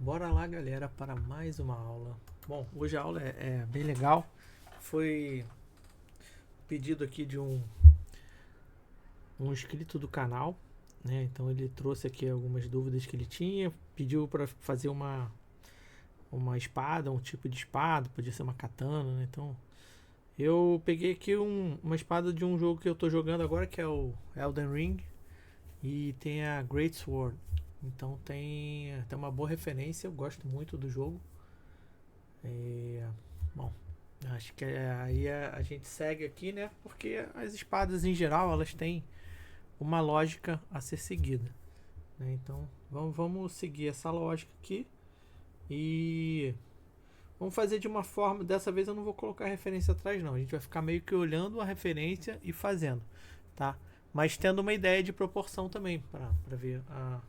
Bora lá, galera, para mais uma aula. Bom, hoje a aula é bem legal. Foi pedido aqui de um inscrito do canal, né? Então ele trouxe aqui algumas dúvidas que ele tinha, pediu para fazer uma espada, um tipo de espada, podia ser uma katana, né? Então eu peguei aqui uma espada de um jogo que eu tô jogando agora, que é o Elden Ring, e tem a Great Sword. Então tem uma boa referência, eu gosto muito do jogo. É, bom, acho que aí a gente segue aqui, né? Porque as espadas em geral elas têm uma lógica a ser seguida, né? Então vamos seguir essa lógica aqui e vamos fazer de uma forma. Dessa vez eu não vou colocar referência atrás, não. A gente vai ficar meio que olhando a referência e fazendo, tá? Mas tendo uma ideia de proporção também para ver a.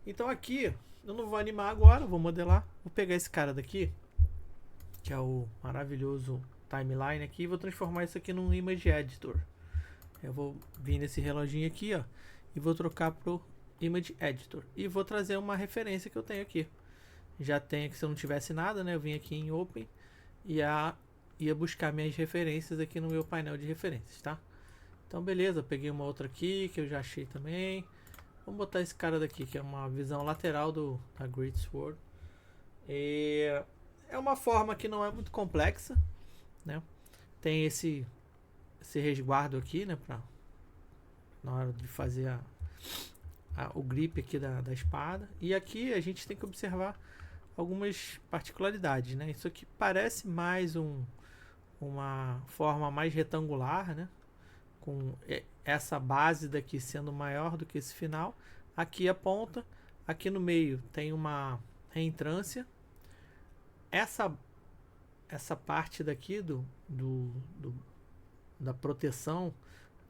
Então aqui eu não vou animar agora, vou modelar. Vou pegar esse cara daqui, que é o maravilhoso timeline aqui, e vou transformar isso aqui num image editor. Eu vou vir nesse reloginho aqui, ó, e vou trocar pro image editor e vou trazer uma referência que eu tenho aqui. Já tenho aqui, se eu não tivesse nada, né, eu vim aqui em open e ia buscar minhas referências aqui no meu painel de referências, tá? Então beleza, peguei uma outra aqui que eu já achei também. Vamos botar esse cara daqui, que é uma visão lateral da Great Sword. E é uma forma que não é muito complexa, né? Tem esse resguardo aqui, né? Na hora de fazer o grip aqui da espada. E aqui a gente tem que observar algumas particularidades, né? Isso aqui parece mais uma forma mais retangular, né? Com essa base daqui sendo maior do que esse final. Aqui a ponta, aqui no meio tem uma reentrância. Essa parte daqui da proteção,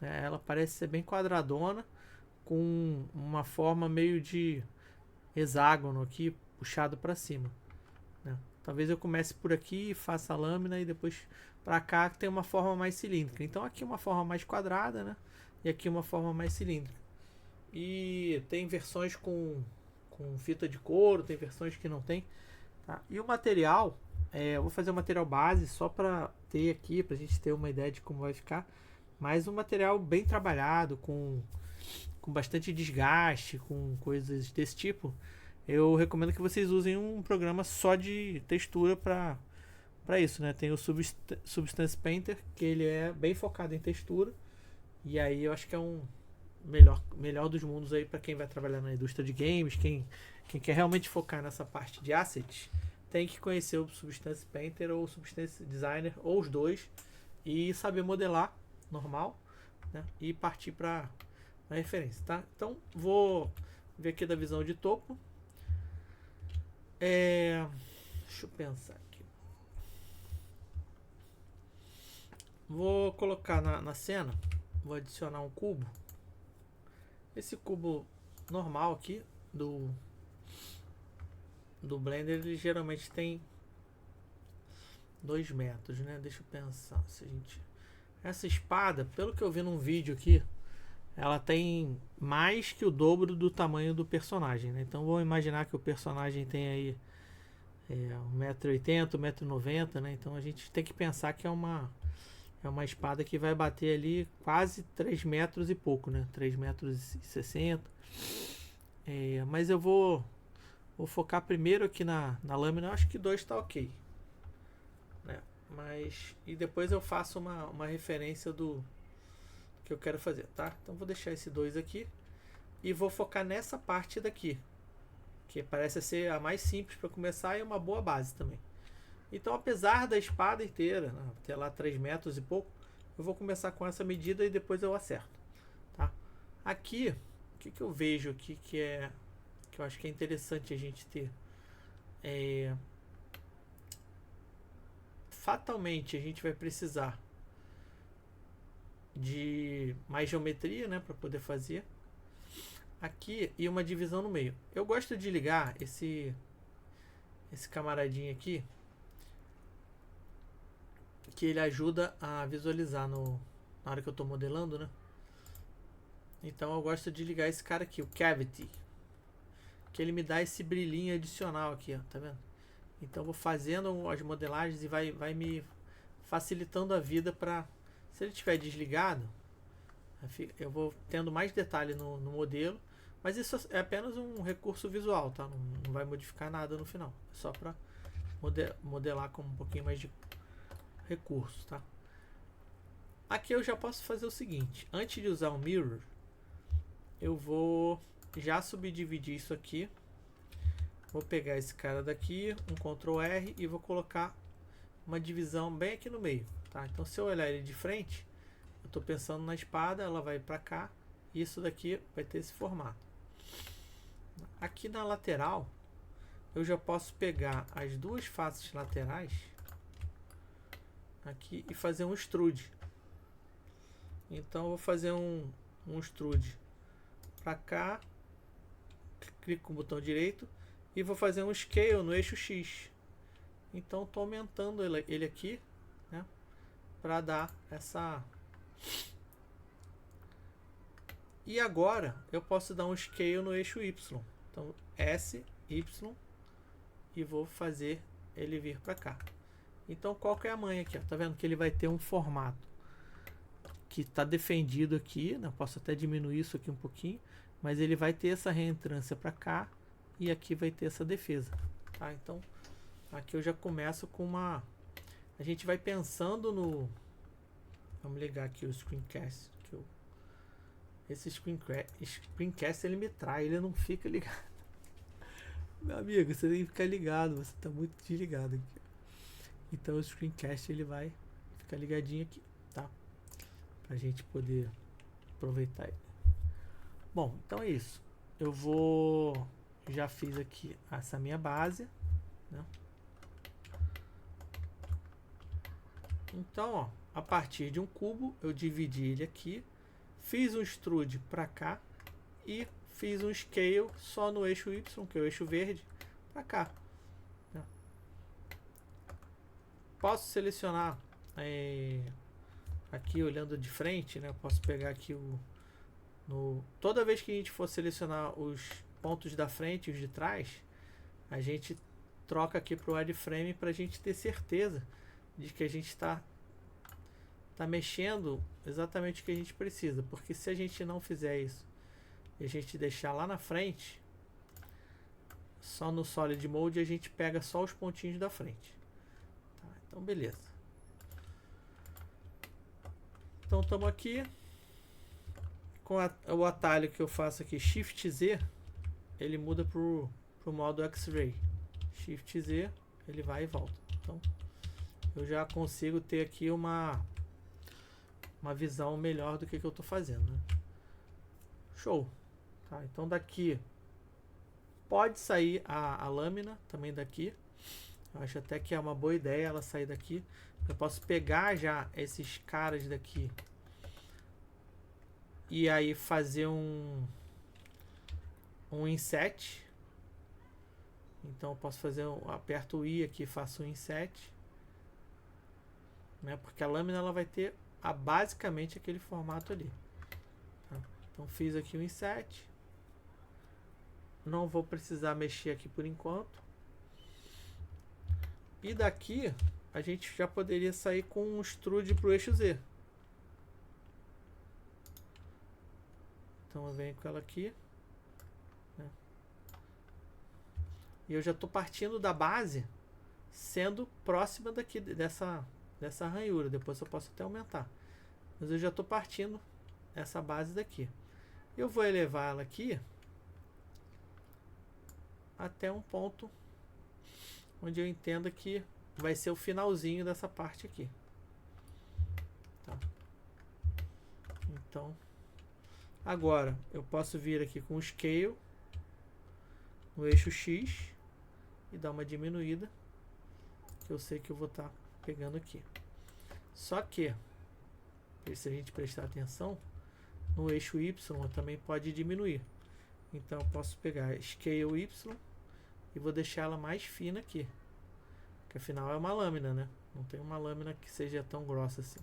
né, ela parece ser bem quadradona, com uma forma meio de hexágono aqui, puxado para cima, né? Talvez eu comece por aqui, faça a lâmina e depois para cá que tem uma forma mais cilíndrica. Então aqui uma forma mais quadrada, né? E aqui uma forma mais cilíndrica. E tem versões com fita de couro, tem versões que não tem. Tá? E o material, eu vou fazer o material base só para ter aqui, para a gente ter uma ideia de como vai ficar. Mas um material bem trabalhado, com bastante desgaste, com coisas desse tipo. Eu recomendo que vocês usem um programa só de textura para isso, né? Tem o Substance Painter, que ele é bem focado em textura. E aí eu acho que é um melhor dos mundos aí para quem vai trabalhar na indústria de games, quem quer realmente focar nessa parte de assets, tem que conhecer o Substance Painter ou o Substance Designer, ou os dois, e saber modelar normal, né? E partir para a referência, tá? Então vou ver aqui da visão de topo. Deixa eu pensar aqui. Vou colocar na cena, vou adicionar um cubo. Esse cubo normal aqui do Blender, ele geralmente tem 2 metros, né? Deixa eu pensar se a gente... Essa espada, pelo que eu vi num vídeo aqui, ela tem mais que o dobro do tamanho do personagem, né? Então vou imaginar que o personagem tem aí 1,80m, 1,90m, né? Então a gente tem que pensar que é uma espada que vai bater ali quase 3 metros e pouco, né? 3,60 m. Mas eu vou focar primeiro aqui na lâmina. Eu acho que 2 está ok, né? E depois eu faço uma referência do que eu quero fazer, tá? Então vou deixar esse 2 aqui e vou focar nessa parte daqui, que parece ser a mais simples para começar e uma boa base também. Então, apesar da espada inteira, né, ter lá 3 metros e pouco, eu vou começar com essa medida e depois eu acerto, tá? Aqui, o que eu vejo aqui que eu acho que é interessante a gente ter? Fatalmente a gente vai precisar de mais geometria, né, para poder fazer aqui, e uma divisão no meio. Eu gosto de ligar esse camaradinho aqui, que ele ajuda a visualizar na hora que eu estou modelando, né? Então eu gosto de ligar esse cara aqui, o Cavity. porque ele me dá esse brilhinho adicional aqui, ó, tá vendo? Então eu vou fazendo as modelagens e vai me facilitando a vida para, se ele estiver desligado, eu vou tendo mais detalhe no modelo, mas isso é apenas um recurso visual, tá? Não vai modificar nada no final, é só para modelar com um pouquinho mais de recursos, tá? Aqui eu já posso fazer o seguinte, antes de usar o mirror, eu vou já subdividir isso aqui. Vou pegar esse cara daqui, um Ctrl R e vou colocar uma divisão bem aqui no meio, tá? Então se eu olhar ele de frente, eu estou pensando na espada, ela vai para cá, e isso daqui vai ter esse formato. Aqui na lateral, eu já posso pegar as duas faces laterais aqui e fazer um extrude. Então eu vou fazer um extrude para cá, clico com o botão direito e vou fazer um scale no eixo X. Então estou aumentando ele aqui, né, para dar essa. E agora eu posso dar um scale no eixo Y. Então S, Y, e vou fazer ele vir para cá. Então qual que é a manha aqui? Ó? Tá vendo que ele vai ter um formato que está defendido aqui, né? Posso até diminuir isso aqui um pouquinho, mas ele vai ter essa reentrância para cá e aqui vai ter essa defesa, tá? Então aqui eu já começo com uma, a gente vai pensando no, vamos ligar aqui o screencast, que esse screencast ele me trai, ele não fica ligado. Meu amigo, você tem que ficar ligado, você está muito desligado aqui. Então o screencast ele vai ficar ligadinho aqui, tá? Pra gente poder aproveitar ele. Bom, então é isso. Eu vou, já fiz aqui essa minha base, né? Então, ó, a partir de um cubo eu dividi ele aqui, fiz um extrude para cá e fiz um scale só no eixo Y, que é o eixo verde, para cá, né? Posso selecionar aqui olhando de frente, né? Eu posso pegar aqui toda vez que a gente for selecionar os pontos da frente e os de trás, a gente troca aqui para o wireframe para a gente ter certeza de que a gente está mexendo exatamente o que a gente precisa, porque se a gente não fizer isso e a gente deixar lá na frente, só no Solid Mode a gente pega só os pontinhos da frente, tá? Então beleza. Então estamos aqui com o atalho que eu faço aqui, Shift Z, ele muda para o modo X-Ray. Shift Z, ele vai e volta. Então eu já consigo ter aqui uma visão melhor do que eu estou fazendo, né? Show, tá? Então daqui pode sair a lâmina também daqui. Eu acho até que é uma boa ideia ela sair daqui. Eu posso pegar já esses caras daqui e aí fazer um inset. Então eu posso fazer aperto o I aqui, faço um inset, né? Porque a lâmina ela vai ter basicamente aquele formato ali, tá? Então fiz aqui o inset, não vou precisar mexer aqui por enquanto, e daqui a gente já poderia sair com um extrude para o eixo Z. Então eu venho com ela aqui, né? E eu já estou partindo da base sendo próxima daqui dessa ranhura. Depois eu posso até aumentar, mas eu já estou partindo essa base daqui. Eu vou elevar ela aqui até um ponto onde eu entenda que vai ser o finalzinho dessa parte aqui, tá? Então agora eu posso vir aqui com o scale no eixo X e dar uma diminuída, que eu sei que eu vou estar pegando aqui. Só que se a gente prestar atenção, no eixo Y também pode diminuir. Então eu posso pegar Scale Y e vou deixar ela mais fina aqui, que afinal é uma lâmina, né? Não tem uma lâmina que seja tão grossa assim.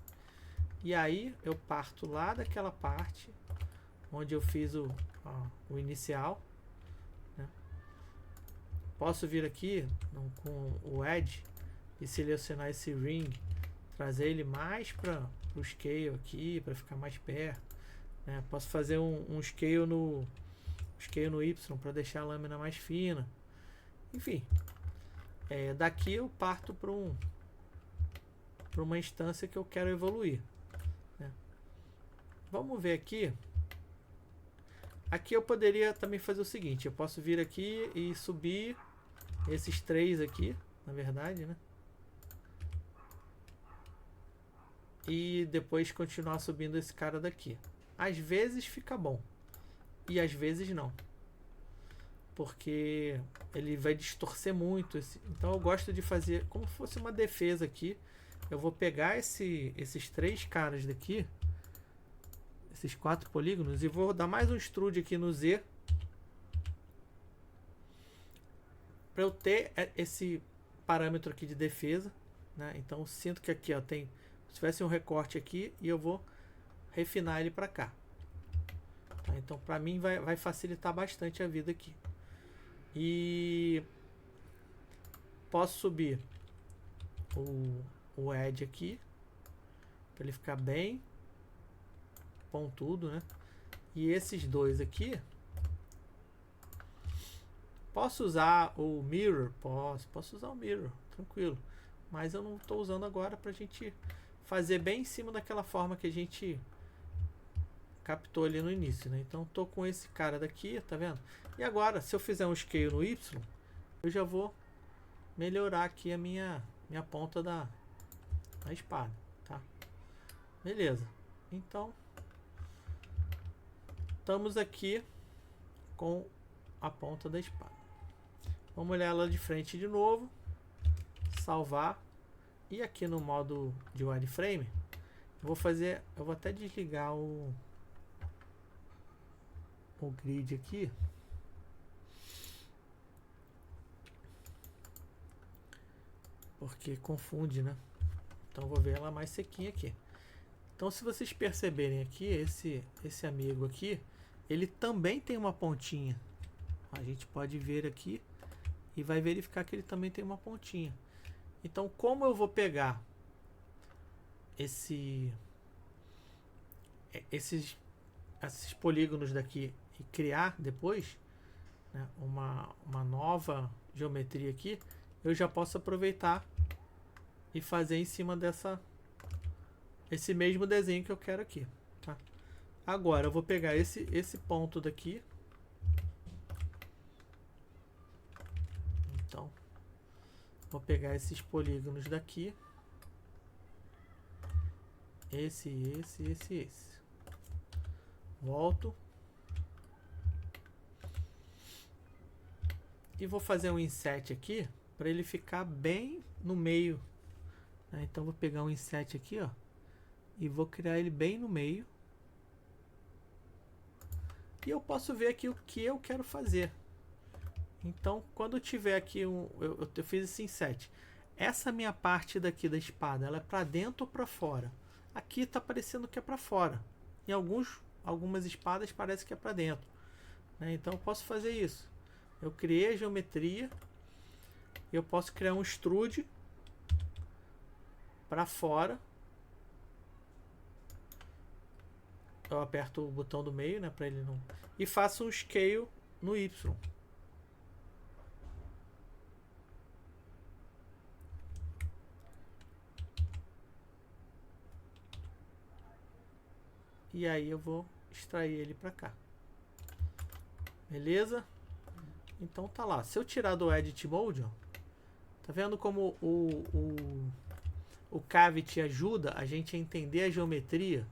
E aí eu parto lá daquela parte onde eu fiz o inicial, né? Posso vir aqui com o Edge e selecionar esse ring, trazer ele mais para o scale aqui, para ficar mais perto, né? Posso fazer um scale no Y para deixar a lâmina mais fina. Enfim, daqui eu parto para uma instância que eu quero evoluir, né? Vamos ver aqui. Aqui eu poderia também fazer o seguinte: eu posso vir aqui e subir esses 3 aqui, na verdade, né? E depois continuar subindo esse cara daqui. Às vezes fica bom e às vezes não, porque ele vai distorcer muito então eu gosto de fazer como se fosse uma defesa aqui. Eu vou pegar esses 3 caras daqui, esses 4 polígonos, e vou dar mais um extrude aqui no Z para eu ter esse parâmetro aqui de defesa, né? Então eu sinto que aqui, ó, tem, se tivesse um recorte aqui, e eu vou refinar ele para cá, tá? Então para mim vai facilitar bastante a vida aqui. E posso subir o Edge aqui para ele ficar bem pontudo, né? E esses 2 aqui, posso usar o Mirror? Posso usar o Mirror, tranquilo. Mas eu não estou usando agora, para a gente fazer bem em cima daquela forma que a gente captou ali no início, né? Então estou com esse cara daqui, tá vendo? E agora, se eu fizer um scale no Y, eu já vou melhorar aqui a minha ponta da espada, tá? Beleza. Então estamos aqui com a ponta da espada. Vamos olhar ela de frente de novo, salvar, e aqui no modo de wireframe eu vou até desligar o grid aqui, porque confunde, né? Então vou ver ela mais sequinha aqui. Então, se vocês perceberem aqui, esse amigo aqui, ele também tem uma pontinha. A gente pode ver aqui e vai verificar que ele também tem uma pontinha. Então, como eu vou pegar esses polígonos daqui e criar depois, né, uma nova geometria aqui, eu já posso aproveitar e fazer em cima esse mesmo desenho que eu quero aqui, tá? Agora eu vou pegar esse ponto daqui. Então, vou pegar esses polígonos daqui. Esse. Volto. E vou fazer um inset aqui para ele ficar bem no meio, né? Então vou pegar um inset aqui, ó, e vou criar ele bem no meio. E eu posso ver aqui o que eu quero fazer. Então, quando eu tiver aqui eu fiz esse inset. Essa minha parte daqui da espada, ela é para dentro ou para fora? Aqui tá parecendo que é para fora. Em algumas espadas parece que é para dentro, né? Então eu posso fazer isso. Eu criei a geometria. Eu posso criar um extrude para fora. Eu aperto o botão do meio, né, para ele não... E faço um scale no Y. E aí eu vou extrair ele para cá. Beleza? Então tá lá. Se eu tirar do Edit Mode, ó, tá vendo como o Cavity ajuda a gente a entender a geometria?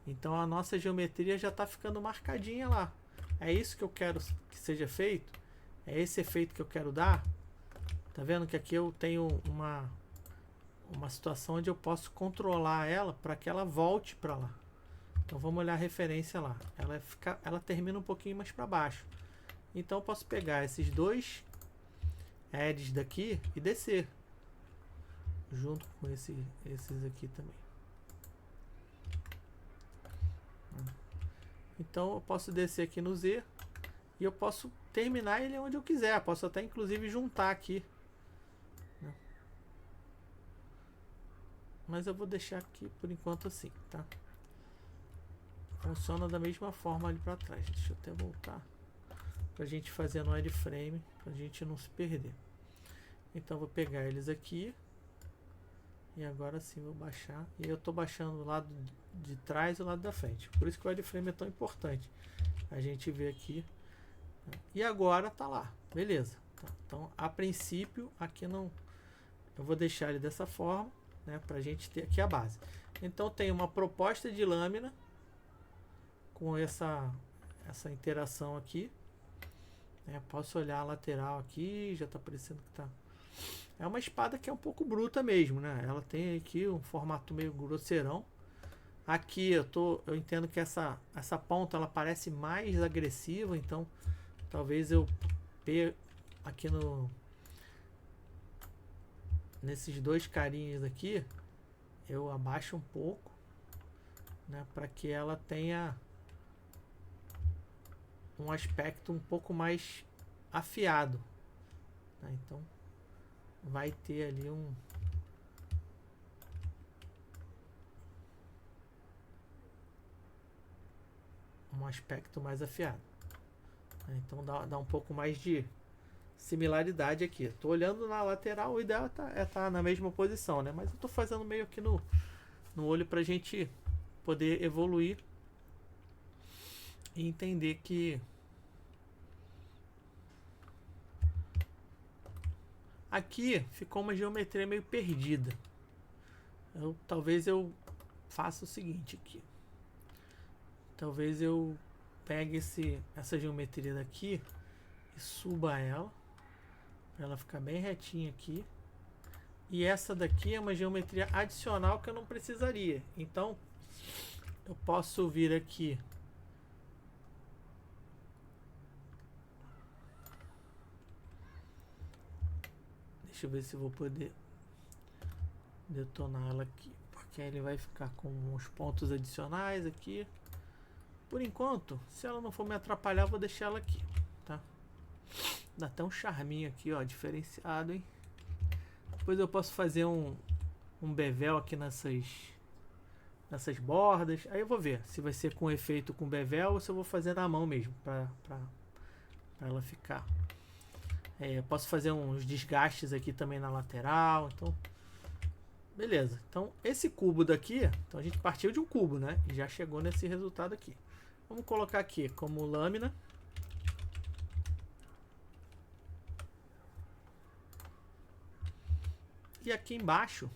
Então a nossa geometria já está ficando marcadinha lá. É isso que eu quero que seja feito. É esse efeito que eu quero dar. Tá vendo que aqui eu tenho uma situação onde eu posso controlar ela para que ela volte para lá. Então vamos olhar a referência lá. Ela termina um pouquinho mais para baixo. Então eu posso pegar esses 2 edges daqui e descer. Junto com esses aqui também. Então eu posso descer aqui no Z E eu posso terminar ele onde eu quiser. Posso até inclusive juntar aqui, né? Mas eu vou deixar aqui por enquanto assim, tá? Funciona da mesma forma ali para trás. Deixa eu até voltar pra gente fazer no wireframe, pra gente não se perder. Então vou pegar eles aqui e agora sim vou baixar. E eu tô baixando o lado de trás e o lado da frente. Por isso que o wireframe é tão importante. A gente vê aqui. E agora tá lá, beleza. Tá. Então a princípio aqui não, eu vou deixar ele dessa forma, né, pra gente ter aqui a base. Então tem uma proposta de lâmina com essa interação aqui, né? Posso olhar a lateral aqui, já tá parecendo que tá. É uma espada que é um pouco bruta mesmo, né? Ela tem aqui um formato meio grosseirão. Aqui eu entendo que essa ponta ela parece mais agressiva, então talvez eu aqui nesses dois carinhos aqui eu abaixo um pouco, né, para que ela tenha um aspecto um pouco mais afiado, né? Então vai ter ali um aspecto mais afiado, né? Então dá um pouco mais de similaridade aqui. Tô olhando na lateral, o ideal é tá na mesma posição, né? Mas eu tô fazendo meio aqui no olho pra gente poder evoluir e entender que aqui ficou uma geometria meio perdida. Talvez eu faça o seguinte aqui. Talvez eu pegue essa geometria daqui e suba ela para ela ficar bem retinha aqui. E essa daqui é uma geometria adicional que eu não precisaria. Então eu posso vir aqui deixa eu ver se eu vou poder detonar ela aqui, porque aí ele vai ficar com uns pontos adicionais aqui. Por enquanto, se ela não for me atrapalhar, eu vou deixar ela aqui, tá? Dá até um charminho aqui, ó, diferenciado, hein? Depois eu posso fazer um bevel aqui nessas bordas. Aí eu vou ver se vai ser com efeito com bevel ou se eu vou fazer na mão mesmo, pra ela ficar. Eu posso fazer uns desgastes aqui também na lateral, então beleza. Então esse cubo daqui, então a gente partiu de um cubo, né? E já chegou nesse resultado aqui. Vamos colocar aqui como lâmina. E aqui embaixo,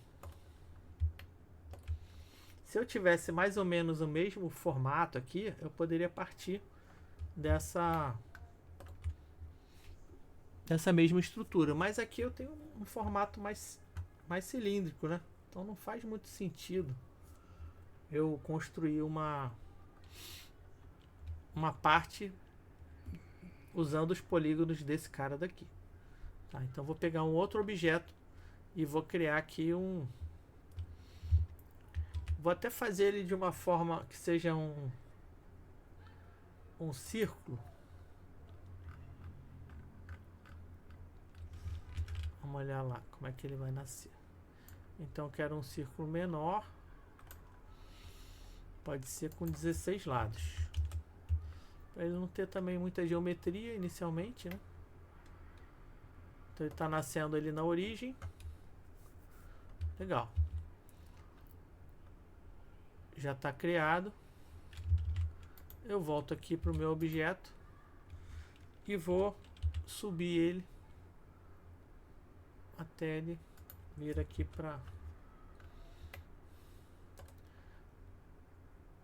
se eu tivesse mais ou menos o mesmo formato aqui, eu poderia partir dessa mesma estrutura. Mas aqui eu tenho um formato mais cilíndrico, né? Então não faz muito sentido eu construir uma parte usando os polígonos desse cara daqui. Tá? Então vou pegar um outro objeto e vou criar aqui vou até fazer ele de uma forma que seja um círculo. Vamos olhar lá como é que ele vai nascer. Então eu quero um círculo menor. Pode ser com 16 lados. Para ele não ter também muita geometria inicialmente, né? Então ele está nascendo ali na origem. Legal. Já está criado. Eu volto aqui para o meu objeto e vou subir ele até ele vir aqui para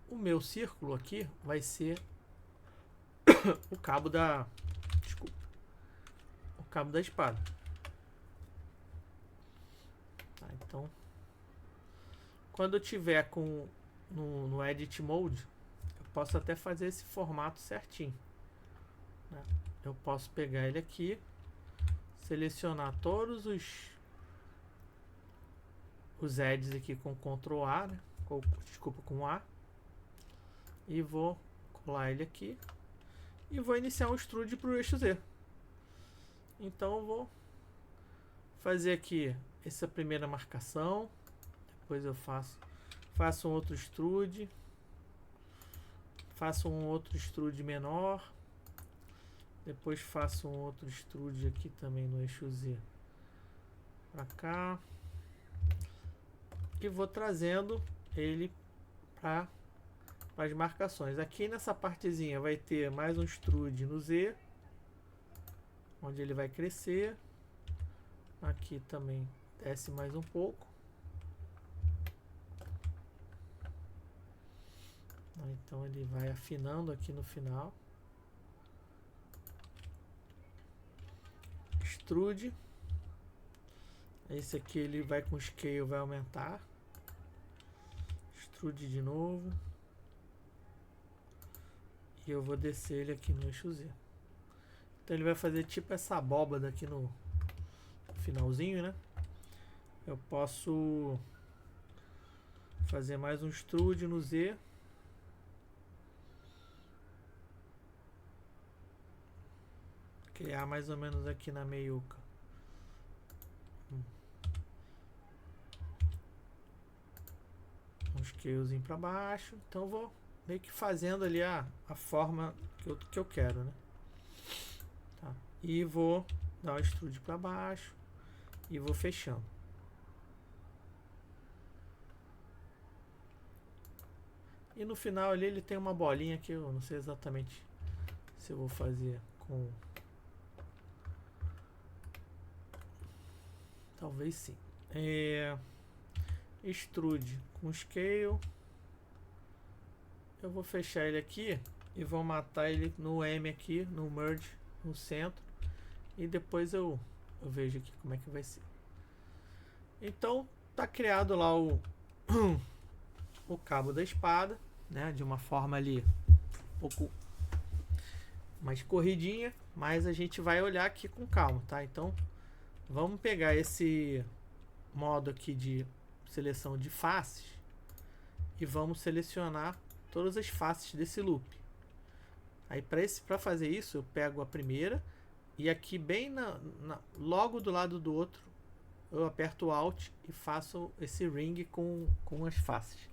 o meu círculo aqui. Vai ser o cabo da espada. Tá, então quando eu tiver no Edit Mode, eu posso até fazer esse formato certinho, né? Eu posso pegar ele aqui, selecionar todos os edges aqui com Ctrl A, né? Com A, e vou colar ele aqui e vou iniciar um extrude para o eixo Z. Então eu vou fazer aqui essa primeira marcação, depois eu faço um outro extrude, faço um outro extrude menor, depois faço um outro extrude aqui também no eixo Z para cá, e vou trazendo ele para as marcações. Aqui nessa partezinha vai ter mais um extrude no Z, onde ele vai crescer. Aqui também desce mais um pouco. Então ele vai afinando aqui no final. Extrude. Esse aqui ele vai com scale, vai aumentar. Extrude de novo. E eu vou descer ele aqui no eixo Z. Então ele vai fazer tipo essa abóbada aqui no finalzinho, né? Eu posso fazer mais um extrude no Z. Criar mais ou menos aqui na meiuca. Um scalezinho para baixo. Então eu vou meio que fazendo ali a forma que eu quero, né? Tá. E vou dar o extrude para baixo e vou fechando. E no final ali ele tem uma bolinha que eu não sei exatamente se eu vou fazer com... Talvez sim. Extrude com scale. Eu vou fechar ele aqui e vou matar ele no M aqui, no merge, no centro. E depois eu vejo aqui como é que vai ser. Então tá criado lá o cabo da espada, né? De uma forma ali um pouco mais corridinha, mas a gente vai olhar aqui com calma, tá? Então vamos pegar esse modo aqui de seleção de faces e vamos selecionar todas as faces desse loop. Aí para fazer isso eu pego a primeira e aqui bem logo do lado do outro eu aperto o Alt e faço esse ring com as faces,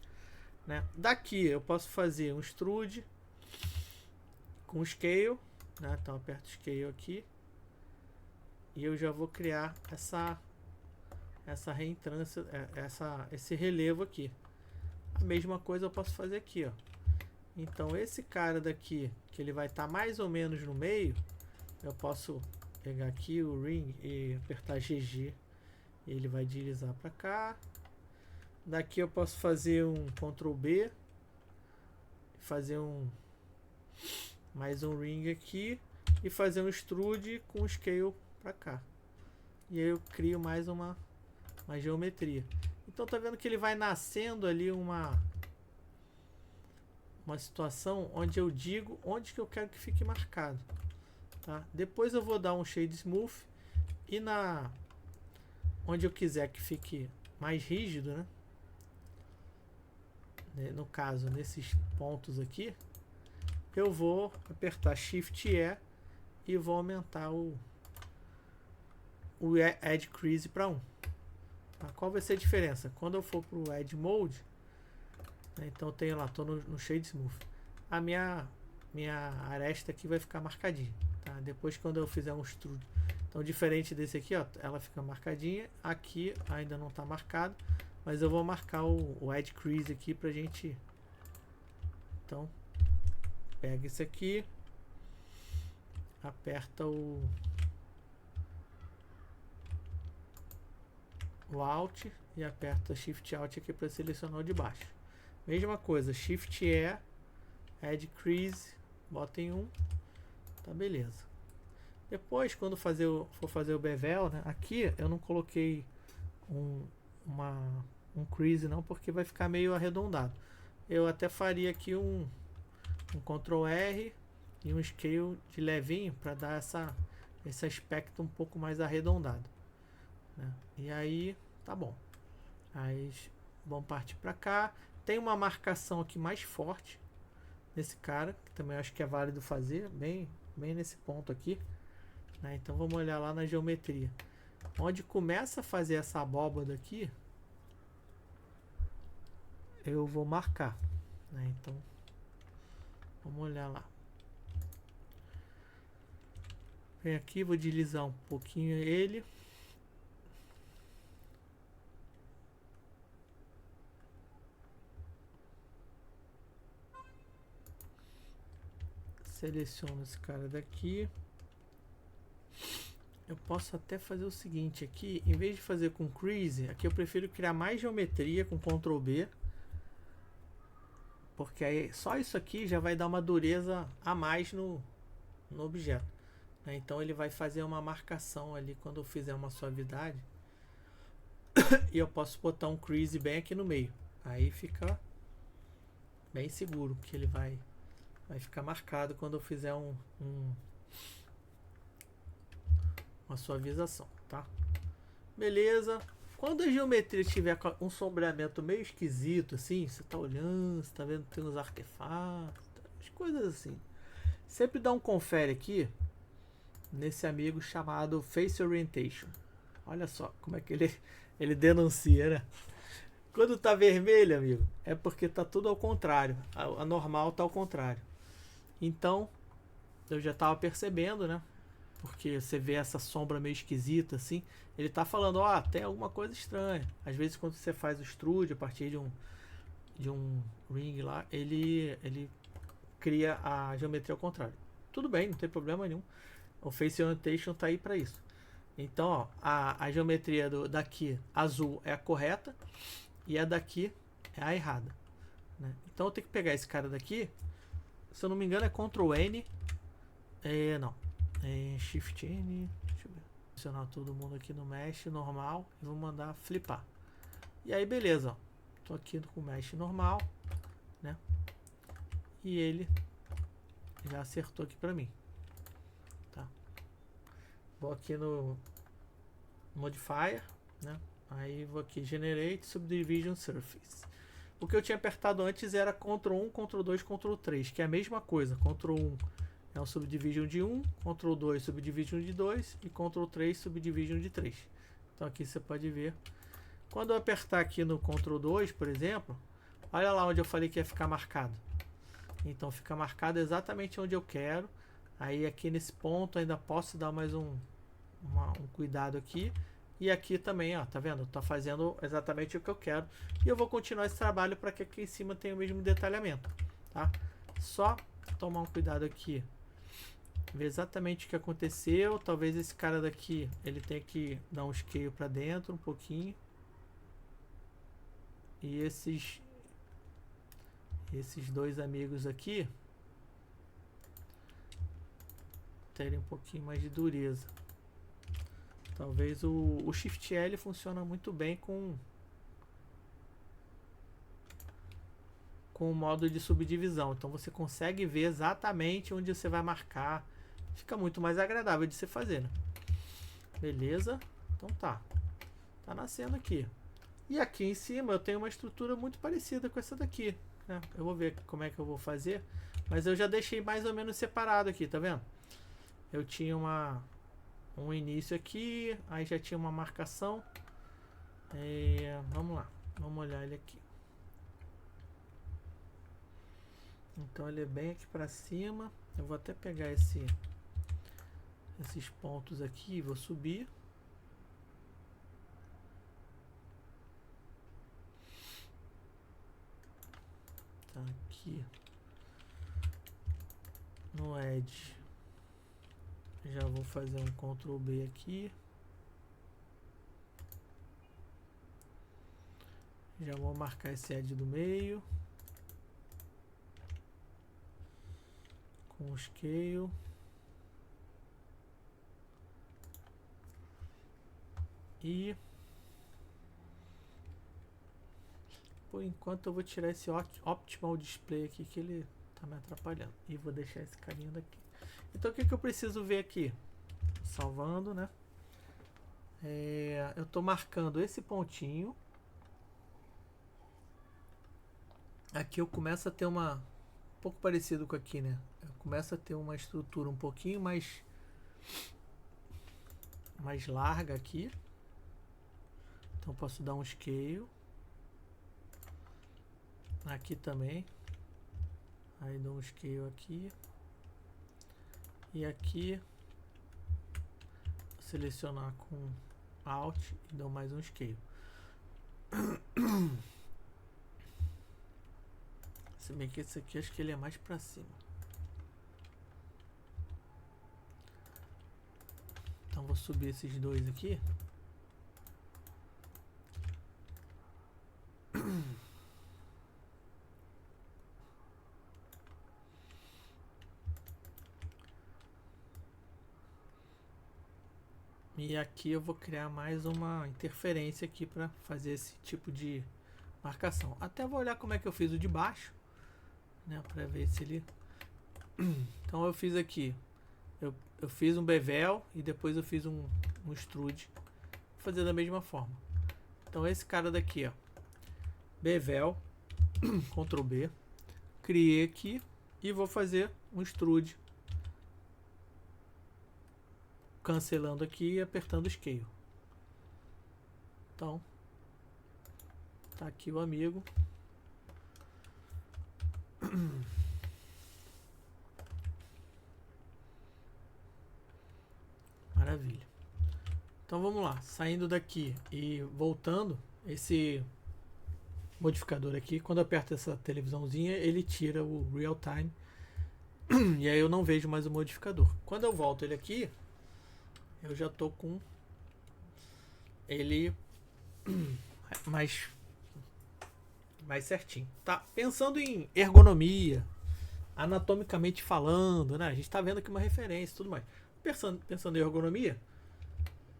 né? Daqui eu posso fazer um extrude com scale, né? Então eu aperto scale aqui e eu já vou criar essa reentrância, esse relevo aqui. A mesma coisa eu posso fazer aqui, ó. Então esse cara daqui, que ele vai estar mais ou menos no meio, eu posso pegar aqui o ring e apertar GG, e ele vai deslizar para cá. Daqui eu posso fazer um Ctrl B, fazer mais um ring aqui e fazer um extrude com scale para cá. E aí eu crio mais uma geometria. Então tá vendo que ele vai nascendo ali uma situação onde eu digo onde que eu quero que fique marcado, tá? Depois eu vou dar um shade smooth e onde eu quiser que fique mais rígido, né? No caso, nesses pontos aqui, eu vou apertar Shift E e vou aumentar o Edge Crease para 1. Tá? Qual vai ser a diferença? Quando eu for para o Edge Mode, né, então eu tenho lá, estou no Shade Smooth, a minha aresta aqui vai ficar marcadinha. Tá? Depois quando eu fizer um extrude, então diferente desse aqui, ó, ela fica marcadinha, aqui ainda não está marcado, mas eu vou marcar o Edge Crease aqui pra gente. Então pega esse aqui, aperta o Alt e aperta Shift Alt aqui para selecionar o de baixo. Mesma coisa, Shift E, Edge Crease, bota em 1, tá beleza. Depois, quando for fazer o bevel, né, aqui eu não coloquei um crease não, porque vai ficar meio arredondado. Eu até faria aqui um Ctrl R e um scale de levinho para dar esse aspecto um pouco mais arredondado, né? E aí tá bom. Aí vamos partir para cá. Tem uma marcação aqui mais forte, nesse cara, que também acho que é válido fazer, bem nesse ponto aqui, né? Então vamos olhar lá na geometria. Onde começa a fazer essa abóbada aqui, eu vou marcar, né? Então vamos olhar lá. Vem aqui, vou deslizar um pouquinho ele. Seleciono esse cara daqui. Eu posso até fazer o seguinte aqui, em vez de fazer com crease, aqui eu prefiro criar mais geometria com Ctrl B, porque aí só isso aqui já vai dar uma dureza a mais no objeto, né? Então ele vai fazer uma marcação ali quando eu fizer uma suavidade, e eu posso botar um crease bem aqui no meio, aí fica bem seguro que ele vai ficar marcado quando eu fizer uma suavização, tá? Beleza. Quando a geometria tiver um sombreamento meio esquisito, assim, você tá olhando, você tá vendo que tem uns artefatos, as coisas assim, sempre dá um confere aqui nesse amigo chamado Face Orientation. Olha só como é que ele denuncia, né? Quando tá vermelho, amigo, é porque tá tudo ao contrário. A normal tá ao contrário. Então, eu já tava percebendo, né? Porque você vê essa sombra meio esquisita assim. Ele tá falando, ó, tem alguma coisa estranha. Às vezes quando você faz o extrude a partir de um ring lá, ele cria a geometria ao contrário. Tudo bem, não tem problema nenhum. O Face Orientation tá aí para isso. Então, ó, a geometria daqui azul é a correta e a daqui é a errada, né? Então eu tenho que pegar esse cara daqui, se eu não me engano é Ctrl N, não, Shift N, deixa eu ver, posicionar todo mundo aqui no Mesh normal e vou mandar flipar. E aí beleza, ó, tô aqui com o Mesh normal, né? E ele já acertou aqui pra mim, tá? Vou aqui no Modifier, né? Aí vou aqui Generate Subdivision Surface. O que eu tinha apertado antes era Ctrl 1, Ctrl 2, Ctrl 3, que é a mesma coisa. Ctrl 1 é um Subdivision de 1, Ctrl 2 Subdivision de 2 e Ctrl 3 Subdivision de 3. Então aqui você pode ver. Quando eu apertar aqui no Ctrl 2, por exemplo, olha lá onde eu falei que ia ficar marcado. Então fica marcado exatamente onde eu quero. Aí aqui nesse ponto ainda posso dar mais um cuidado aqui. E aqui também, ó, tá vendo? Tá fazendo exatamente o que eu quero. E eu vou continuar esse trabalho para que aqui em cima tenha o mesmo detalhamento, tá? Só tomar um cuidado aqui. Ver exatamente o que aconteceu. Talvez esse cara daqui, ele tenha que dar um scale para dentro um pouquinho. E esses dois amigos aqui terem um pouquinho mais de dureza. Talvez o Shift L funciona muito bem com o modo de subdivisão. Então você consegue ver exatamente onde você vai marcar. Fica muito mais agradável de se fazer, né? Beleza? Então tá. Tá nascendo aqui. E aqui em cima eu tenho uma estrutura muito parecida com essa daqui, né? Eu vou ver como é que eu vou fazer. Mas eu já deixei mais ou menos separado aqui, tá vendo? Eu tinha um início aqui, aí já tinha uma marcação. Vamos lá, vamos olhar ele aqui. Então ele é bem aqui para cima. Eu vou até pegar esses pontos aqui e vou subir. Tá aqui no Edge. Já vou fazer um Ctrl B aqui. Já vou marcar esse edge do meio. Com o scale. E por enquanto eu vou tirar esse Optimal Display aqui que ele tá me atrapalhando. E vou deixar esse carinha daqui. Então o que eu preciso ver aqui? Salvando, né? Eu tô marcando esse pontinho. Aqui eu começo a ter uma pouco parecido com aqui, né? Começa a ter uma estrutura um pouquinho mais larga aqui. Então posso dar um scale. Aqui também. Aí dou um scale aqui. E aqui selecionar com Alt e dou mais um scale. Se bem que esse aqui acho que ele é mais pra cima. Então vou subir esses dois aqui. E aqui eu vou criar mais uma interferência aqui para fazer esse tipo de marcação. Até vou olhar como é que eu fiz o de baixo, né, para ver se ele... Então eu fiz aqui, eu fiz um bevel e depois eu fiz um extrude. Vou fazer da mesma forma. Então esse cara daqui, ó, bevel, Ctrl B, criei aqui e vou fazer um extrude, cancelando aqui e apertando Scale. Então tá aqui o amigo. Maravilha. Então vamos lá, saindo daqui e voltando, esse modificador aqui, quando eu aperto essa televisãozinha, ele tira o real time e aí eu não vejo mais o modificador. Quando eu volto ele aqui, eu já tô com ele mais certinho, tá? Pensando em ergonomia, anatomicamente falando, né? A gente tá vendo aqui uma referência e tudo mais. Pensando em ergonomia,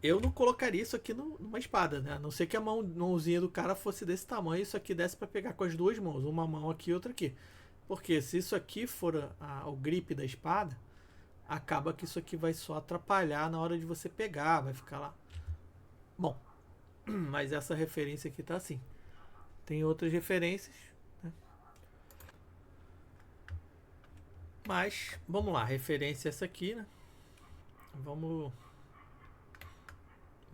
eu não colocaria isso aqui numa espada, né? A não ser que a mãozinha do cara fosse desse tamanho, isso aqui desse para pegar com as duas mãos, uma mão aqui e outra aqui. Porque se isso aqui for o grip da espada, acaba que isso aqui vai só atrapalhar na hora de você pegar, vai ficar lá. Bom, mas essa referência aqui tá assim. Tem outras referências, né? Mas, vamos lá, referência essa aqui, né? Vamos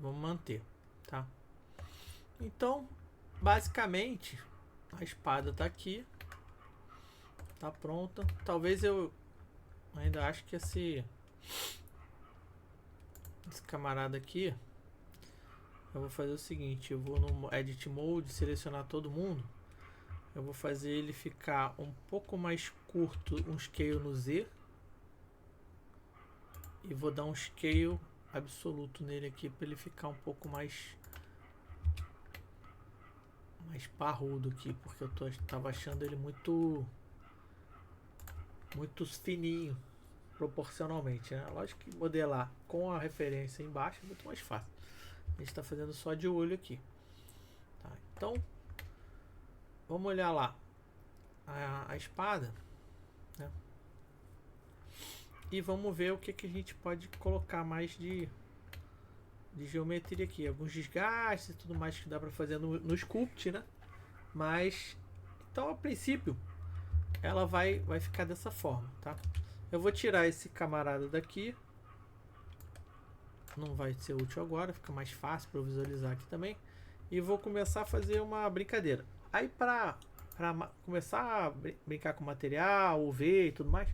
manter, tá? Então, basicamente, a espada tá aqui, tá pronta. Talvez eu ainda acho que esse camarada aqui, eu vou fazer o seguinte, eu vou no Edit Mode, selecionar todo mundo, eu vou fazer ele ficar um pouco mais curto, um scale no Z, e vou dar um scale absoluto nele aqui para ele ficar um pouco mais parrudo aqui, porque eu tava achando ele muito fininho proporcionalmente, né? Lógico que modelar com a referência embaixo é muito mais fácil. A gente está fazendo só de olho aqui, tá? Então vamos olhar lá a espada, né? E vamos ver o que a gente pode colocar mais de geometria aqui, alguns desgastes e tudo mais que dá para fazer no sculpt, né? Mas então a princípio ela vai ficar dessa forma, tá? Eu vou tirar esse camarada daqui, não vai ser útil agora, fica mais fácil para eu visualizar aqui também, e vou começar a fazer uma brincadeira. Aí para começar a brincar com material, UV e tudo mais,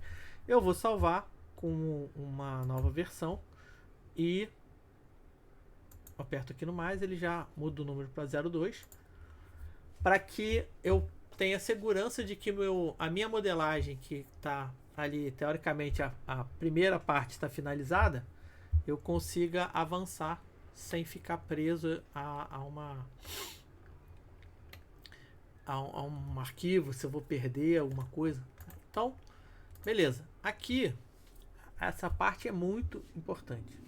eu vou salvar com uma nova versão e aperto aqui no mais, ele já muda o número para 02, para que eu tenha segurança de que a minha modelagem, que está ali teoricamente a primeira parte está finalizada, eu consiga avançar sem ficar preso a um arquivo, se eu vou perder alguma coisa. Então, beleza. Aqui, essa parte é muito importante.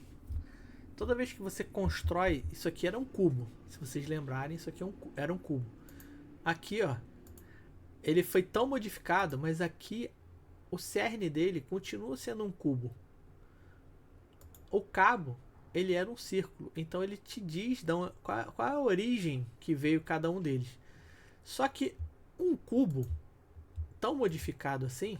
Toda vez que você constrói, isso aqui era um cubo. Se vocês lembrarem, isso aqui era um cubo. Aqui, ó, ele foi tão modificado, mas aqui o cerne dele continua sendo um cubo. O cabo, ele era um círculo. Então ele te diz qual é a origem que veio cada um deles. Só que um cubo tão modificado assim,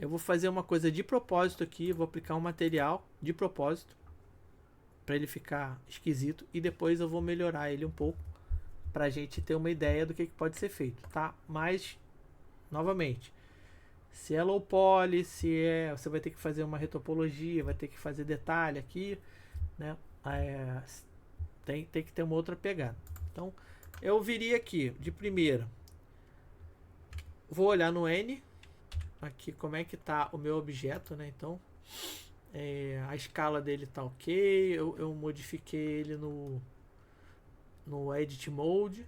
eu vou fazer uma coisa de propósito aqui, vou aplicar um material de propósito para ele ficar esquisito e depois eu vou melhorar ele um pouco para a gente ter uma ideia do que pode ser feito, tá? Mas, novamente, se é low poly, você vai ter que fazer uma retopologia, vai ter que fazer detalhe aqui, né? Tem que ter uma outra pegada. Então, eu viria aqui de primeira, vou olhar no N, aqui como é que tá o meu objeto, né? Então, a escala dele tá ok, eu modifiquei ele no Edit Mode,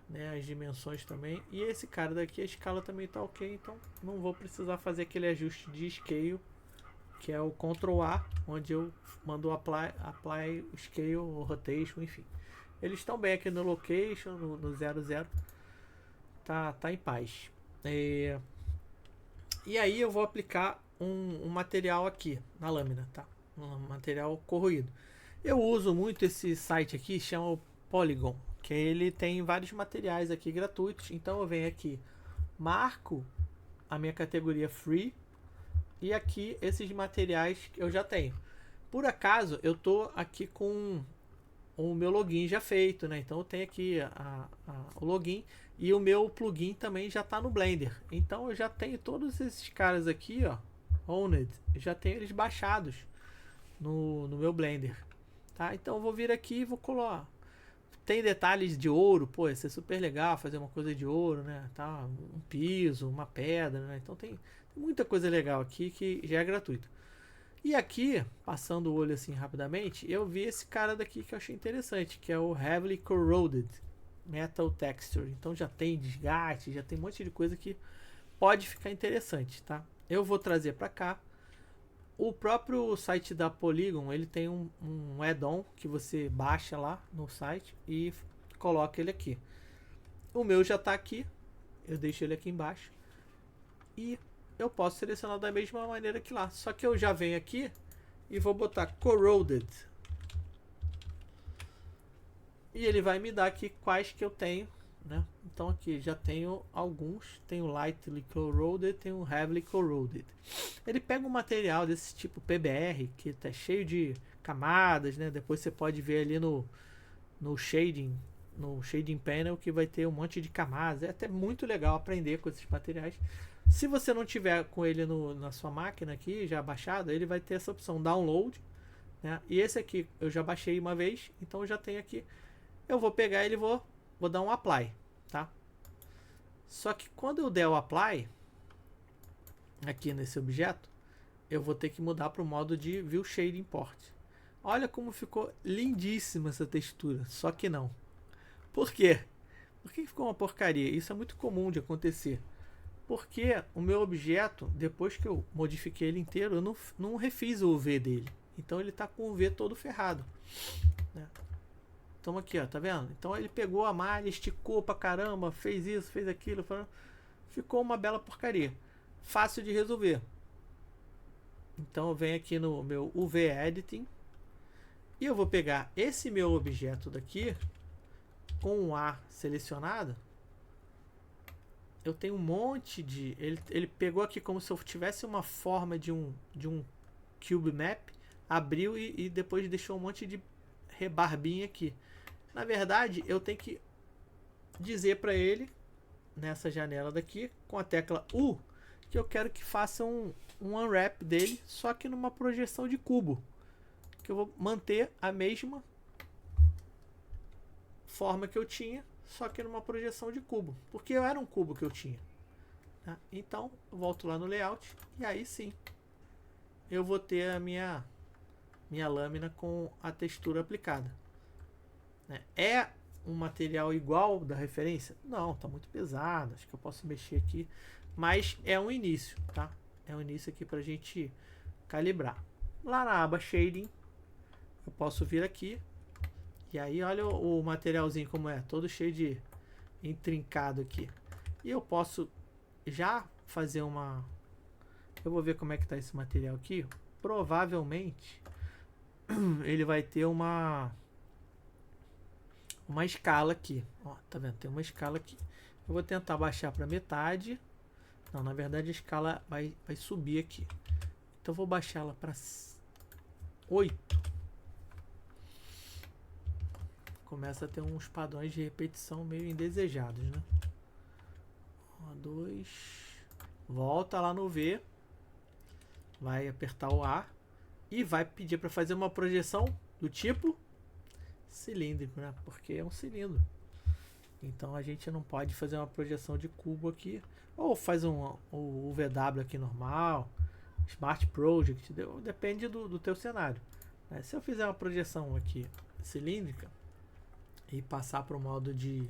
né? As dimensões também, e esse cara daqui, a escala também tá ok, então não vou precisar fazer aquele ajuste de scale, que é o Ctrl A, onde eu mando apply scale, rotation, enfim. Eles estão bem aqui no location, no 00, tá em paz. E aí eu vou aplicar um material aqui na lâmina, tá? Um material corroído. Eu uso muito esse site aqui, chama o Polygon, que ele tem vários materiais aqui gratuitos. Então eu venho aqui, marco a minha categoria Free e aqui esses materiais que eu já tenho. Por acaso eu tô aqui com o meu login já feito, né? Então eu tenho aqui o login e o meu plugin também já está no Blender. Então eu já tenho todos esses caras aqui, ó, Owned, eu já tenho eles baixados no meu Blender, tá? Então eu vou vir aqui e vou colocar. Tem detalhes de ouro, pô, isso é super legal fazer uma coisa de ouro, né? Tá? Um piso, uma pedra, né? Então tem muita coisa legal aqui que já é gratuito. E aqui, passando o olho assim rapidamente, eu vi esse cara daqui que eu achei interessante, que é o Heavily Corroded Metal Texture. Então já tem desgaste, já tem um monte de coisa que pode ficar interessante, tá? Eu vou trazer para cá. O próprio site da Polygon, ele tem um add-on que você baixa lá no site e coloca ele aqui. O meu já está aqui, eu deixo ele aqui embaixo e eu posso selecionar da mesma maneira que lá. Só que eu já venho aqui e vou botar Corroded. E ele vai me dar aqui quais que eu tenho, né? Então aqui já tenho alguns. Tenho Lightly Corroded, tenho Heavily Corroded. Ele pega um material desse tipo PBR, que tá cheio de camadas, né? Depois você pode ver ali no shading panel que vai ter um monte de camadas. É até muito legal aprender com esses materiais. Se você não tiver com ele na sua máquina aqui já baixado, ele vai ter essa opção download, né? E esse aqui eu já baixei uma vez, então eu já tenho aqui. Eu vou pegar ele e vou dar um apply, tá? Só que quando eu der o apply aqui nesse objeto, eu vou ter que mudar para o modo de View Shade Import. Olha como ficou lindíssima essa textura, só que não. Por quê? Por que ficou uma porcaria? Isso é muito comum de acontecer. Porque o meu objeto, depois que eu modifiquei ele inteiro, eu não refiz o UV dele. Então ele está com o UV todo ferrado, né? Então aqui, ó, tá vendo? Então ele pegou a malha, esticou pra caramba, fez isso, fez aquilo, ficou uma bela porcaria. Fácil de resolver. Então eu venho aqui no meu UV Editing e eu vou pegar esse meu objeto daqui com o A selecionado. Eu tenho um monte de... Ele pegou aqui como se eu tivesse uma forma de um cube map, abriu e depois deixou um monte de rebarbinha aqui. Na verdade, eu tenho que dizer para ele, nessa janela daqui, com a tecla U, que eu quero que faça um unwrap dele, só que numa projeção de cubo. Que eu vou manter a mesma forma que eu tinha, só que numa projeção de cubo, porque era um cubo que eu tinha, tá? Então eu volto lá no layout e aí sim eu vou ter a minha lâmina com a textura aplicada, né? É um material igual da referência? Não, tá muito pesado, acho que eu posso mexer aqui, mas é um início, tá? É um início aqui pra gente calibrar. Lá na aba Shading eu posso vir aqui e aí olha o materialzinho como é, todo cheio de intrincado aqui. E eu posso já fazer uma... Eu vou ver como é que tá esse material aqui. Provavelmente ele vai ter uma escala aqui. Ó, tá vendo? Tem uma escala aqui. Eu vou tentar baixar para metade. Não, na verdade a escala vai subir aqui. Então vou baixar ela para 8. Começa a ter uns padrões de repetição meio indesejados, né? 2. Volta lá no V. Vai apertar o A. E vai pedir para fazer uma projeção do tipo cilíndrico, né? Porque é um cilindro. Então a gente não pode fazer uma projeção de cubo aqui. Ou faz o VW aqui normal. Smart Project. Depende do teu cenário. Né? Se eu fizer uma projeção aqui cilíndrica e passar para o modo de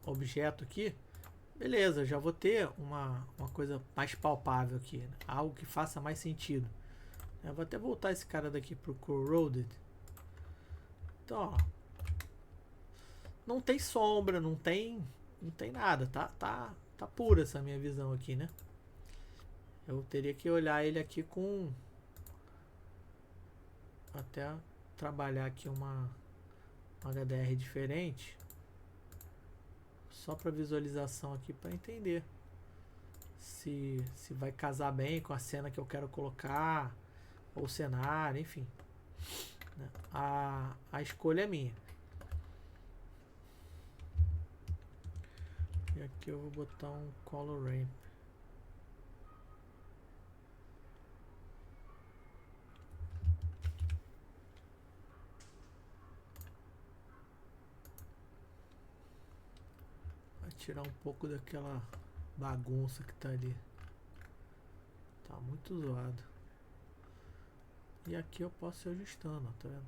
objeto aqui, beleza, já vou ter uma coisa mais palpável aqui, né? Algo que faça mais sentido. Eu vou até voltar esse cara daqui pro Corroded. Então, ó, não tem sombra, não tem nada, tá pura essa minha visão aqui, né? Eu teria que olhar ele aqui com até trabalhar aqui uma HDR diferente, só para visualização aqui, para entender se vai casar bem com a cena que eu quero colocar, ou cenário, enfim. A escolha é minha. E aqui eu vou botar um color ramp. Vai tirar um pouco daquela bagunça que tá ali. Tá muito zoado. E aqui eu posso ir ajustando, ó, tá vendo?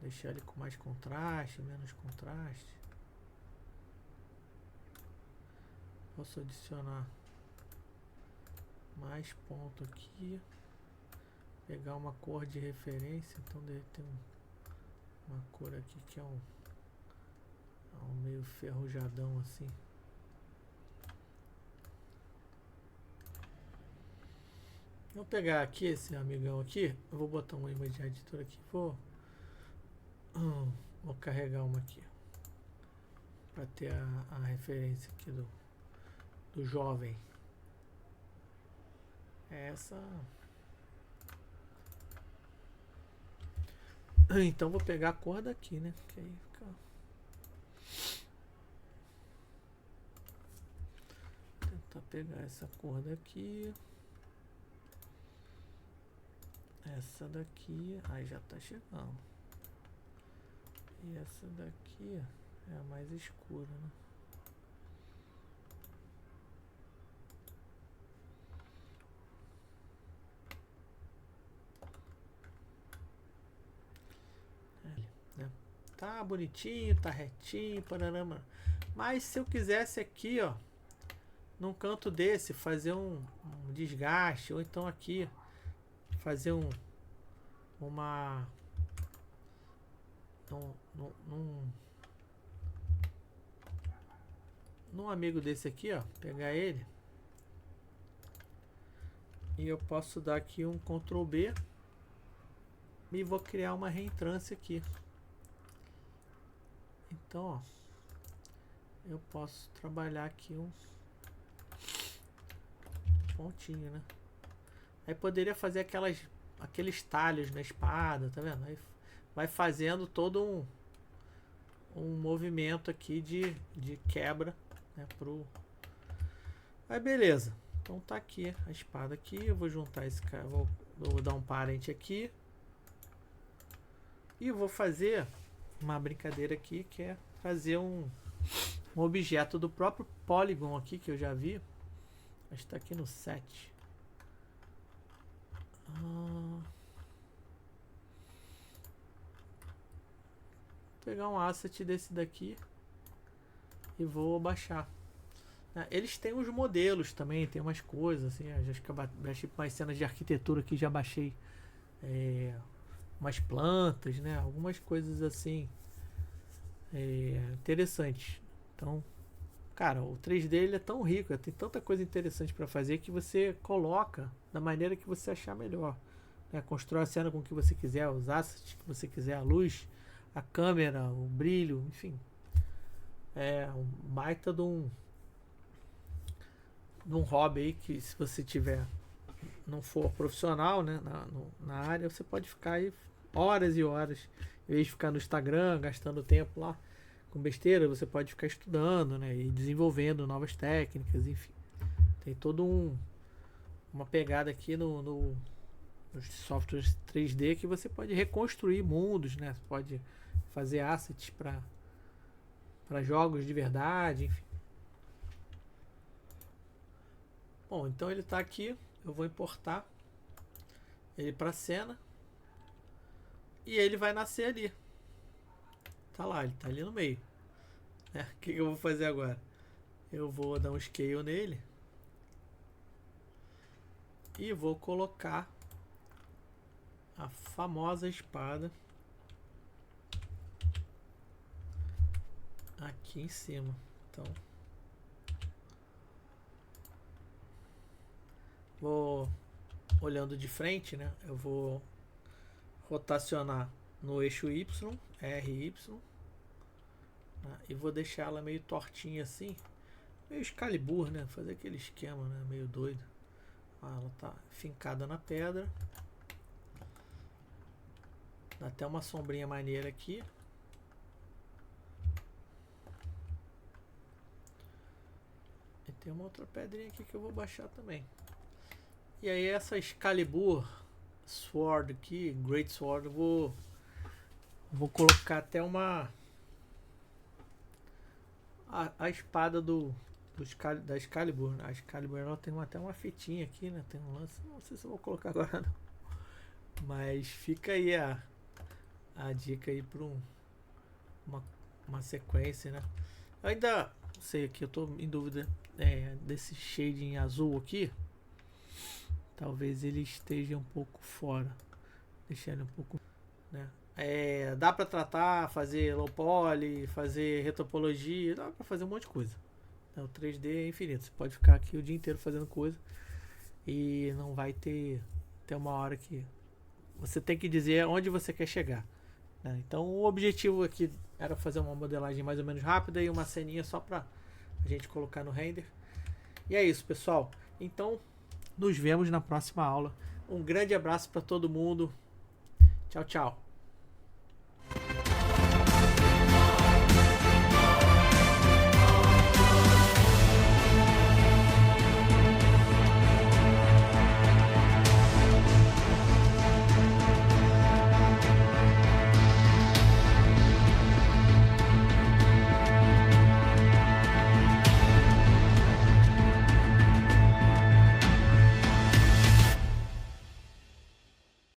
Deixar ele com mais contraste, menos contraste. Posso adicionar mais ponto aqui. Pegar uma cor de referência. Então deve ter uma cor aqui que é um meio ferrujadão assim. Vou pegar aqui esse amigão aqui. Eu vou botar um image editor aqui. Vou carregar uma aqui para ter a referência aqui do jovem. Essa. Então vou pegar a cor daqui, né? Que aí fica. Tentar pegar essa cor daqui. Essa daqui. Aí já tá chegando. E essa daqui é a mais escura, né? Tá bonitinho, tá retinho, panorama. Mas se eu quisesse aqui, ó, num canto desse, fazer um desgaste, ou então aqui, fazer num amigo desse aqui, ó, pegar ele e eu posso dar aqui um Ctrl B e vou criar uma reentrância aqui. Então, ó, eu posso trabalhar aqui um pontinho, né? Aí poderia fazer aqueles talhos na espada, tá vendo? Aí vai fazendo todo um movimento aqui de quebra, né? Aí beleza. Então tá aqui a espada aqui. Eu vou juntar esse cara. Vou dar um parent aqui. E vou fazer uma brincadeira aqui, que é fazer um objeto do próprio Polygon aqui, que eu já vi. Acho que tá aqui no 7. Vou pegar um asset desse daqui e vou baixar. Eles têm os modelos também, tem umas coisas assim. Acho que eu baixei umas cenas de arquitetura aqui, já baixei umas plantas, né? Algumas coisas assim interessantes. Então, cara, o 3D ele é tão rico, tem tanta coisa interessante para fazer que você coloca da maneira que você achar melhor, né? Constrói a cena com o que você quiser, os assets que você quiser, a luz, a câmera, o brilho, enfim. é um baita de um hobby aí que, se você tiver, não for profissional, né, na área, você pode ficar aí horas e horas. Em vez de ficar no Instagram gastando tempo lá com besteira, você pode ficar estudando, né, e desenvolvendo novas técnicas, enfim. Tem todo uma pegada aqui nos softwares 3D que você pode reconstruir mundos, né? Você pode fazer assets para jogos de verdade, enfim. Bom, então ele está aqui. Eu vou importar ele para a cena e ele vai nascer ali. Tá lá, ele tá ali no meio. O que eu vou fazer agora? Eu vou dar um scale nele e vou colocar a famosa espada aqui em cima. Então, vou olhando de frente, né? Eu vou rotacionar no eixo Y, RY, né? E vou deixar ela meio tortinha assim, meio Excalibur, né? Fazer aquele esquema, né? Meio doido. Ela tá fincada na pedra. Dá até uma sombrinha maneira aqui. E tem uma outra pedrinha aqui que eu vou baixar também. E aí essa Excalibur Sword aqui, Great Sword, eu vou colocar até a espada da Excalibur, né? A Excalibur, ela tem até uma fitinha aqui, né? Tem um lance, não sei se eu vou colocar agora não. Mas fica aí a dica aí para uma sequência, né? Eu ainda não sei aqui, eu tô em dúvida desse shading azul aqui. Talvez ele esteja um pouco fora. Deixar ele um pouco, né? Dá para tratar, fazer low poly, fazer retopologia, dá para fazer um monte de coisa. Então, o 3D é infinito. Você pode ficar aqui o dia inteiro fazendo coisa e não vai ter uma hora que você tem que dizer onde você quer chegar, né? Então, o objetivo aqui era fazer uma modelagem mais ou menos rápida e uma ceninha só para a gente colocar no render. E é isso, pessoal. Então, nos vemos na próxima aula. Um grande abraço para todo mundo. Tchau, tchau.